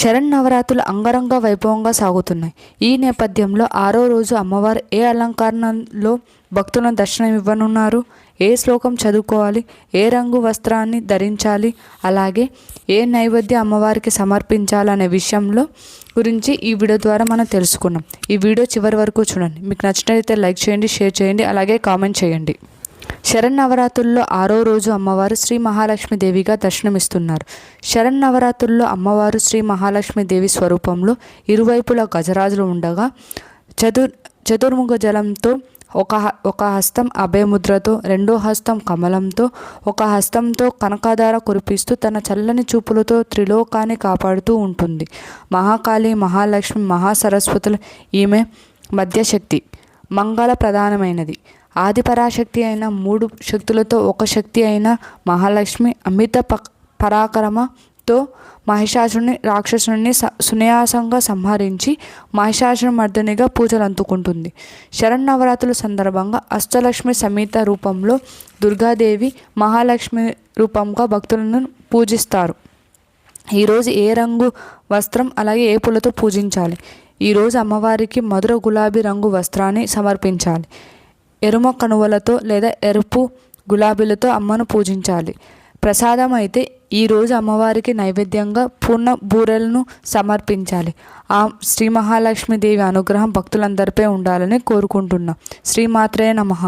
శరన్నవరాత్రులు అంగరంగ వైభవంగా సాగుతున్నాయి. ఈ నేపథ్యంలో 6వ రోజు అమ్మవారు ఏ అలంకరణలో భక్తులను దర్శనమివ్వనున్నారు, ఏ శ్లోకం చదువుకోవాలి, ఏ రంగు వస్త్రాన్ని ధరించాలి, అలాగే ఏ నైవేద్యం అమ్మవారికి సమర్పించాలనే విషయంలో గురించి ఈ వీడియో ద్వారా మనం తెలుసుకున్నాం. ఈ వీడియో చివరి వరకు చూడండి. మీకు నచ్చినట్లయితే లైక్ చేయండి, షేర్ చేయండి, అలాగే కామెంట్ చేయండి. శరన్నవరాత్రుల్లో 6వ రోజు అమ్మవారు శ్రీ మహాలక్ష్మీదేవిగా దర్శనమిస్తున్నారు. శరన్నవరాత్రుల్లో అమ్మవారు శ్రీ మహాలక్ష్మీదేవి స్వరూపంలో ఇరువైపులా గజరాజులు ఉండగా చతుర్ముఖ జలంతో ఒక హస్తం అభయముద్రతో, రెండో హస్తం కమలంతో, ఒక హస్తంతో కనకధార కురిపిస్తూ తన చల్లని చూపులతో త్రిలోకాన్ని కాపాడుతూ ఉంటుంది. మహాకాళి, మహాలక్ష్మి, మహాసరస్వతులు ఈమె మధ్యశక్తి, మంగళ ప్రధానమైనది. ఆదిపరాశక్తి అయిన 3 శక్తులతో ఒక శక్తి అయిన మహాలక్ష్మి అమిత పరాక్రమతో మహిషాసురుని రాక్షసుని సునాయాసంగా సంహరించి మహిషాసురమర్దినిగా పూజలు అందుకుంటుంది. శరన్నవరాత్రుల సందర్భంగా అష్టలక్ష్మి సమేత రూపంలో దుర్గాదేవి, మహాలక్ష్మి రూపంగా భక్తులను పూజిస్తారు. ఈరోజు ఏ రంగు వస్త్రం అలాగే ఏ పూలతో పూజించాలి? ఈరోజు అమ్మవారికి మధుర గులాబీ రంగు వస్త్రాన్ని సమర్పించాలి. ఎరుమ కనువలతో లేదా ఎరుపు గులాబీలతో అమ్మను పూజించాలి. ప్రసాదం అయితే ఈరోజు అమ్మవారికి నైవేద్యంగా పూర్ణ బూరెలను సమర్పించాలి. ఆ శ్రీ మహాలక్ష్మీదేవి అనుగ్రహం భక్తులందరిపై ఉండాలని కోరుకుంటున్నాం. శ్రీమాత్రే నమః.